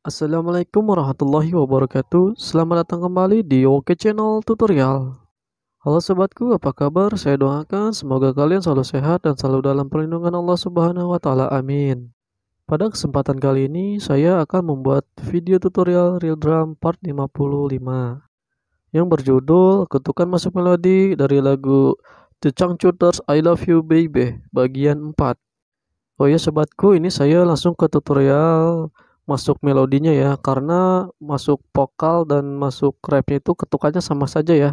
Assalamualaikum warahmatullahi wabarakatuh. Selamat datang kembali di Oke Channel Tutorial. Halo sobatku, apa kabar? Saya doakan semoga kalian selalu sehat dan selalu dalam perlindungan Allah Subhanahu wa taala. Amin. Pada kesempatan kali ini saya akan membuat video tutorial real drum part 55 yang berjudul Ketukan Masuk Melodi dari lagu The Changcuters I Love You Baby bagian 4. Oh ya sobatku, ini saya langsung ke tutorial masuk melodinya ya, karena masuk vokal dan masuk rapnya itu ketukannya sama saja ya,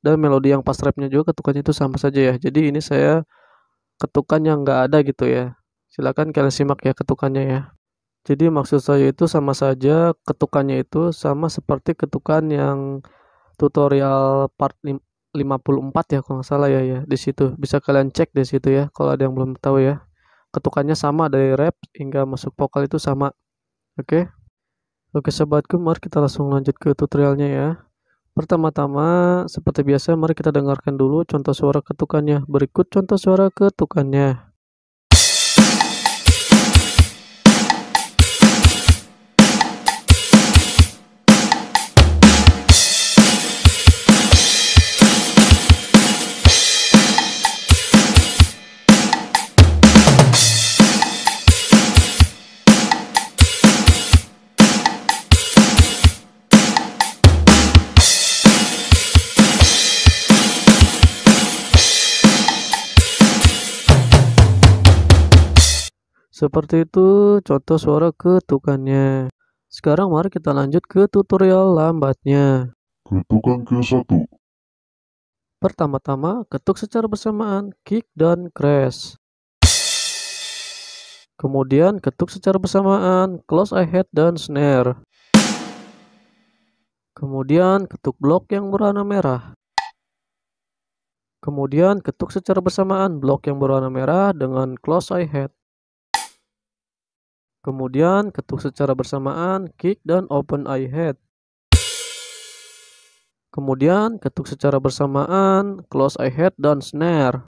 dan melodi yang pas rapnya juga ketukannya itu sama saja ya. Jadi ini saya ketukan yang nggak ada gitu ya. Silakan kalian simak ya ketukannya ya. Jadi maksud saya itu sama saja, ketukannya itu sama seperti ketukan yang tutorial part 54 ya kalau nggak salah ya, di situ bisa kalian cek di situ ya kalau ada yang belum tahu ya. Ketukannya sama dari rap hingga masuk vokal itu sama. Oke. Oke sobatku, mari kita langsung lanjut ke tutorialnya ya. Pertama-tama seperti biasa mari kita dengarkan dulu contoh suara ketukannya. Berikut contoh suara ketukannya. Seperti itu contoh suara ketukannya. Sekarang mari kita lanjut ke tutorial lambatnya. Ketukan ke-1. Pertama-tama ketuk secara bersamaan kick dan crash. Kemudian ketuk secara bersamaan close hi-hat dan snare. Kemudian ketuk blok yang berwarna merah. Kemudian ketuk secara bersamaan blok yang berwarna merah dengan close hi-hat. Kemudian ketuk secara bersamaan kick dan open hi-hat. Kemudian ketuk secara bersamaan close hi-hat dan snare.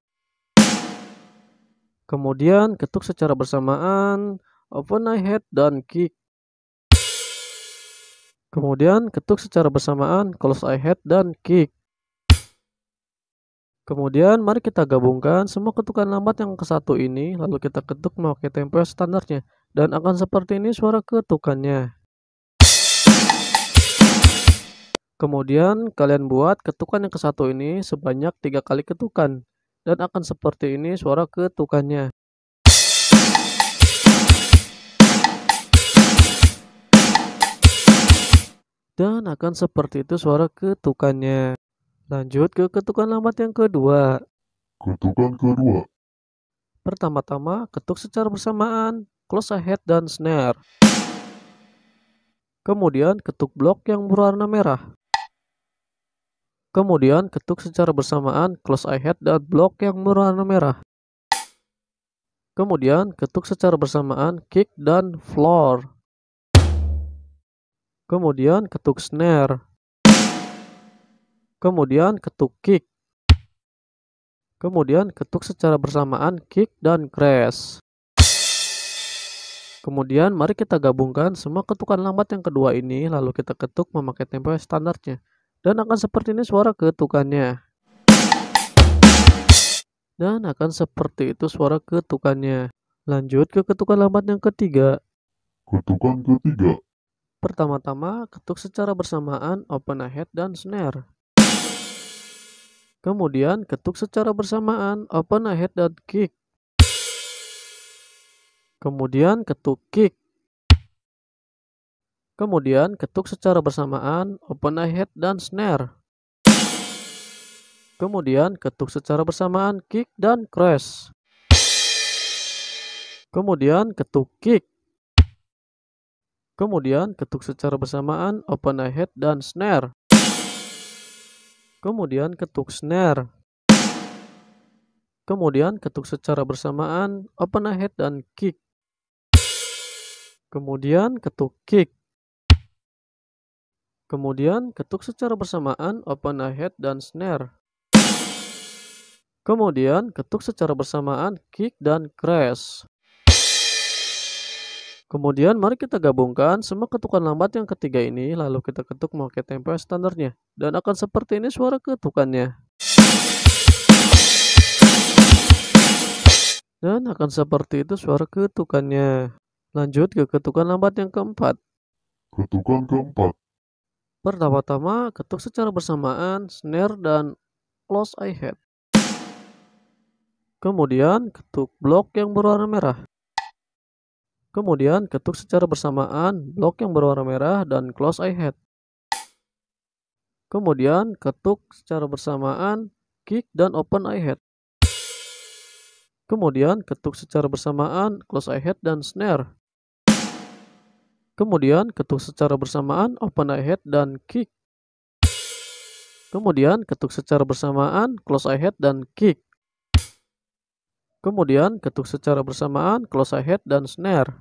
Kemudian ketuk secara bersamaan open hi-hat dan kick. Kemudian ketuk secara bersamaan close hi-hat dan kick. Kemudian mari kita gabungkan semua ketukan lambat yang ke satu ini, lalu kita ketuk memakai tempo yang standarnya, dan akan seperti ini suara ketukannya. Kemudian kalian buat ketukan yang ke satu ini sebanyak 3 kali ketukan, dan akan seperti ini suara ketukannya. Dan akan seperti itu suara ketukannya. Lanjut ke ketukan lambat yang kedua. Ketukan kedua. Pertama-tama ketuk secara bersamaan close hi-hat dan snare. Kemudian ketuk blok yang berwarna merah. Kemudian ketuk secara bersamaan close hi-hat dan blok yang berwarna merah. Kemudian ketuk secara bersamaan kick dan floor. Kemudian ketuk snare. Kemudian ketuk kick. Kemudian ketuk secara bersamaan kick dan crash. Kemudian mari kita gabungkan semua ketukan lambat yang kedua ini, lalu kita ketuk memakai tempo yang standarnya. Dan akan seperti ini suara ketukannya. Dan akan seperti itu suara ketukannya. Lanjut ke ketukan lambat yang ketiga. Ketukan ketiga. Pertama-tama ketuk secara bersamaan open hi-hat dan snare. Kemudian ketuk secara bersamaan open hi-hat dan kick. Kemudian ketuk kick. Kemudian ketuk secara bersamaan open hi-hat dan snare. Kemudian ketuk secara bersamaan kick dan crash. Kemudian ketuk kick. Kemudian ketuk secara bersamaan open hi-hat dan snare. Kemudian ketuk snare. Kemudian ketuk secara bersamaan open hi-hat dan kick. Kemudian ketuk kick. Kemudian ketuk secara bersamaan open hi-hat dan snare. Kemudian ketuk secara bersamaan kick dan crash. Kemudian mari kita gabungkan semua ketukan lambat yang ketiga ini lalu kita ketuk memakai tempo standarnya dan akan seperti ini suara ketukannya. Dan akan seperti itu suara ketukannya. Lanjut ke ketukan lambat yang keempat. Ketukan keempat. Pertama-tama ketuk secara bersamaan snare dan close hi-hat. Kemudian ketuk blok yang berwarna merah. Kemudian ketuk secara bersamaan blok yang berwarna merah dan close hi-hat. Kemudian ketuk secara bersamaan kick dan open hi-hat. Kemudian ketuk secara bersamaan close hi-hat dan snare. Kemudian ketuk secara bersamaan open hi-hat dan kick. Kemudian ketuk secara bersamaan close hi-hat dan kick. Kemudian ketuk secara bersamaan close hi-hat dan snare.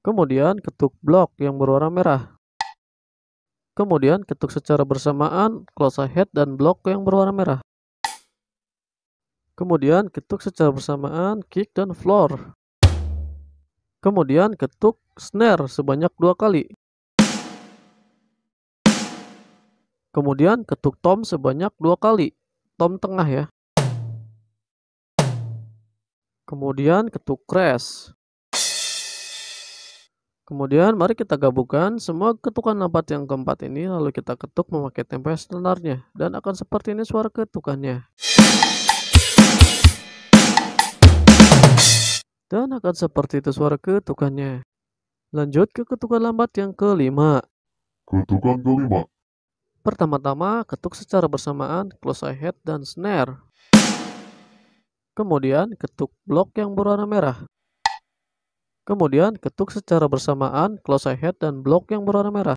Kemudian ketuk blok yang berwarna merah. Kemudian ketuk secara bersamaan close hi-hat dan blok yang berwarna merah. Kemudian ketuk secara bersamaan kick dan floor. Kemudian ketuk snare sebanyak 2 kali. Kemudian ketuk tom sebanyak 2 kali. Tom tengah ya. Kemudian ketuk crash. Kemudian mari kita gabungkan semua ketukan lambat yang keempat ini lalu kita ketuk memakai tempo standarnya dan akan seperti ini suara ketukannya. Dan akan seperti itu suara ketukannya. Lanjut ke ketukan lambat yang kelima. Ketukan kelima. Pertama-tama ketuk secara bersamaan close hi-hat dan snare. Kemudian ketuk blok yang berwarna merah. Kemudian ketuk secara bersamaan close hi-hat dan blok yang berwarna merah.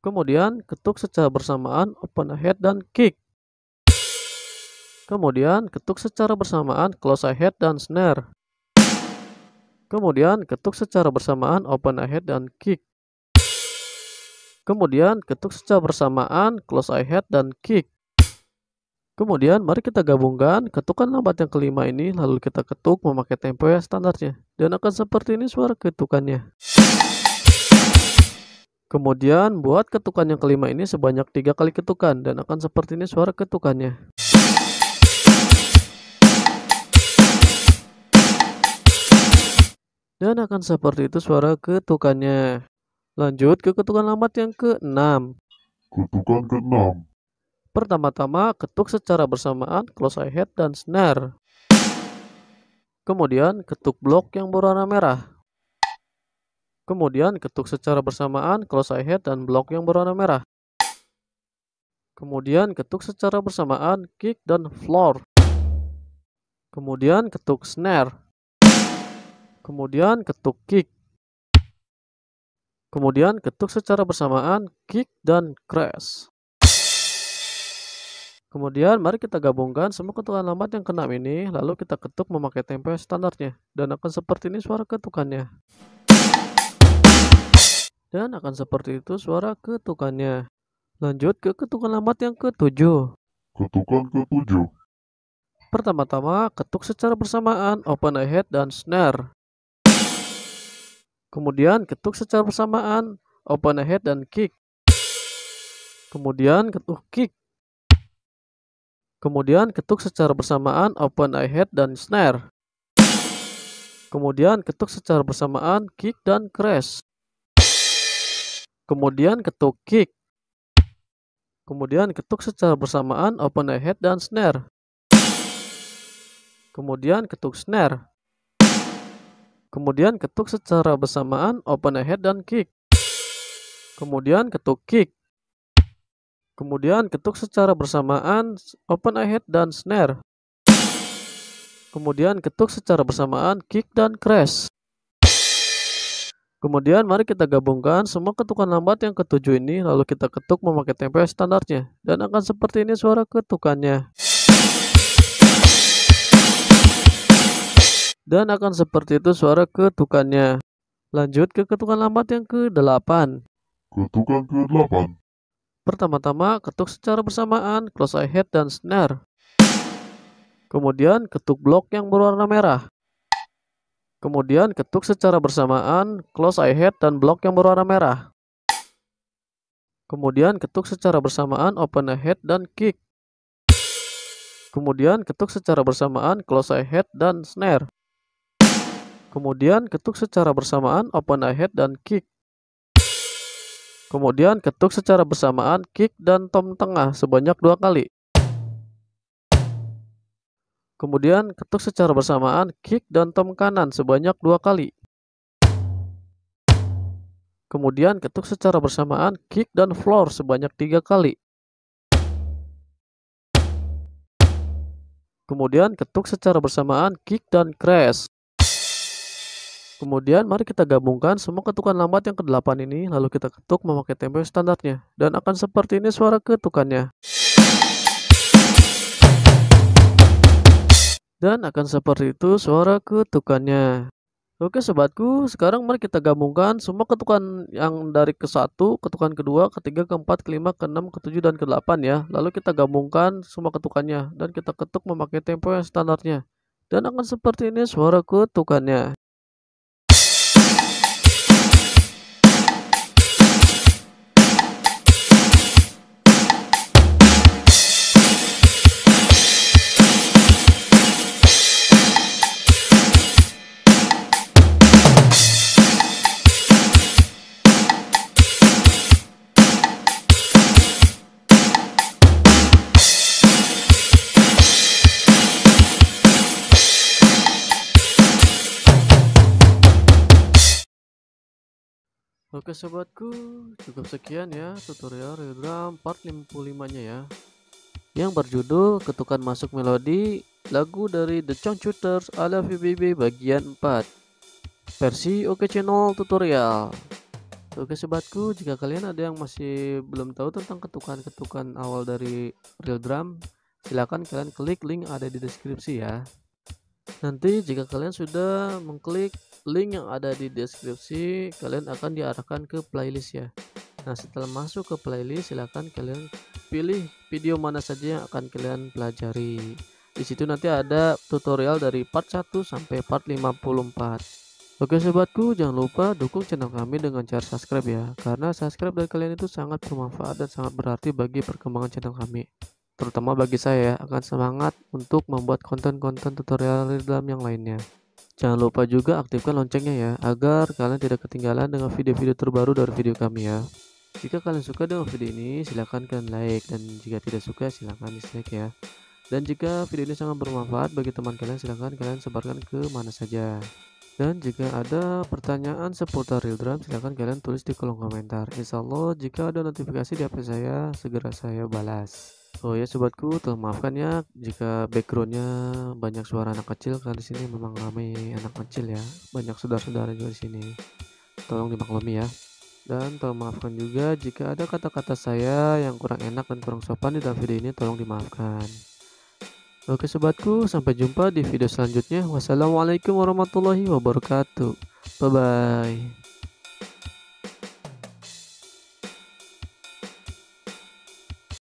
Kemudian ketuk secara bersamaan open hi-hat dan kick. Kemudian ketuk secara bersamaan close hi-hat dan snare. Kemudian ketuk secara bersamaan open hi-hat dan kick. Kemudian ketuk secara bersamaan close hi-hat dan kick. Kemudian mari kita gabungkan ketukan lambat yang kelima ini lalu kita ketuk memakai tempo yang standarnya dan akan seperti ini suara ketukannya. Kemudian buat ketukan yang kelima ini sebanyak 3 kali ketukan dan akan seperti ini suara ketukannya. Dan akan seperti itu suara ketukannya. Lanjut ke ketukan lambat yang ke-6. Ketukan keenam. Pertama-tama ketuk secara bersamaan close hi-hat dan snare. Kemudian ketuk blok yang berwarna merah. Kemudian ketuk secara bersamaan close hi-hat dan blok yang berwarna merah. Kemudian ketuk secara bersamaan kick dan floor. Kemudian ketuk snare. Kemudian ketuk kick. Kemudian ketuk secara bersamaan kick dan crash. Kemudian mari kita gabungkan semua ketukan lambat yang keenam ini lalu kita ketuk memakai tempo standarnya dan akan seperti ini suara ketukannya. Dan akan seperti itu suara ketukannya. Lanjut ke ketukan lambat yang ke-7. Ketukan ketujuh. Pertama-tama ketuk secara bersamaan open hi-hat dan snare. Kemudian ketuk secara bersamaan open hi-hat dan kick. Kemudian ketuk kick. Kemudian ketuk secara bersamaan open hi-hat dan snare. Kemudian ketuk secara bersamaan kick dan crash. Kemudian ketuk kick. Kemudian ketuk secara bersamaan open hi-hat dan snare. Kemudian ketuk snare. Kemudian ketuk secara bersamaan open hi-hat dan kick. Kemudian ketuk kick. Kemudian ketuk secara bersamaan open hi-hat dan snare. Kemudian ketuk secara bersamaan kick dan crash. Kemudian mari kita gabungkan semua ketukan lambat yang ketujuh ini lalu kita ketuk memakai tempo standarnya dan akan seperti ini suara ketukannya. Dan akan seperti itu suara ketukannya. Lanjut ke ketukan lambat yang ke-8. Ketukan ke-8. Pertama-tama ketuk secara bersamaan close hi-hat dan snare. Kemudian ketuk blok yang berwarna merah. Kemudian ketuk secara bersamaan close I head dan block yang berwarna merah. Kemudian ketuk secara bersamaan open I head dan kick. Kemudian ketuk secara bersamaan close I head dan snare. Kemudian ketuk secara bersamaan open I head dan kick. Kemudian ketuk secara bersamaan kick dan tom tengah sebanyak 2 kali. Kemudian ketuk secara bersamaan kick dan tom kanan sebanyak 2 kali. Kemudian ketuk secara bersamaan kick dan floor sebanyak 3 kali. Kemudian ketuk secara bersamaan kick dan crash. Kemudian mari kita gabungkan semua ketukan lambat yang ke-8 ini, lalu kita ketuk memakai tempo standarnya, dan akan seperti ini suara ketukannya. Dan akan seperti itu suara ketukannya. Oke sobatku, sekarang mari kita gabungkan semua ketukan yang dari ke-1, ketukan kedua, ketiga, keempat, kelima, keenam, ketujuh, dan ke-8 ya. Lalu kita gabungkan semua ketukannya, dan kita ketuk memakai tempo yang standarnya. Dan akan seperti ini suara ketukannya. Oke sobatku, cukup sekian ya tutorial real drum part 55-nya ya, yang berjudul ketukan masuk melodi lagu dari The Chongcuters I Love You Baby bagian 4 versi Oke Channel tutorial. Oke sobatku, jika kalian ada yang masih belum tahu tentang ketukan-ketukan awal dari real drum, silahkan kalian klik link ada di deskripsi ya. Nanti jika kalian sudah mengklik link yang ada di deskripsi, kalian akan diarahkan ke playlist ya. Nah setelah masuk ke playlist, silahkan kalian pilih video mana saja yang akan kalian pelajari. Di situ nanti ada tutorial dari part 1 sampai part 54. Oke sobatku, jangan lupa dukung channel kami dengan cara subscribe ya, karena subscribe dari kalian itu sangat bermanfaat dan sangat berarti bagi perkembangan channel kami. Terutama bagi saya akan semangat untuk membuat konten-konten tutorial real drum yang lainnya. Jangan lupa juga aktifkan loncengnya ya, agar kalian tidak ketinggalan dengan video-video terbaru dari video kami ya. Jika kalian suka dengan video ini, silahkan kalian like, dan jika tidak suka silahkan dislike ya. Dan jika video ini sangat bermanfaat bagi teman kalian, silahkan kalian sebarkan ke mana saja. Dan jika ada pertanyaan seputar real drum, silahkan kalian tulis di kolom komentar. Insya Allah jika ada notifikasi di HP saya, segera saya balas. Oh ya sobatku, tolong maafkan ya jika backgroundnya banyak suara anak kecil, karena di sini memang ramai anak kecil ya, banyak saudara-saudara juga di sini. Tolong dimaklumi ya. Dan tolong maafkan juga jika ada kata-kata saya yang kurang enak dan kurang sopan di dalam video ini, tolong dimaafkan. Oke sobatku, sampai jumpa di video selanjutnya. Wassalamualaikum warahmatullahi wabarakatuh. Bye bye.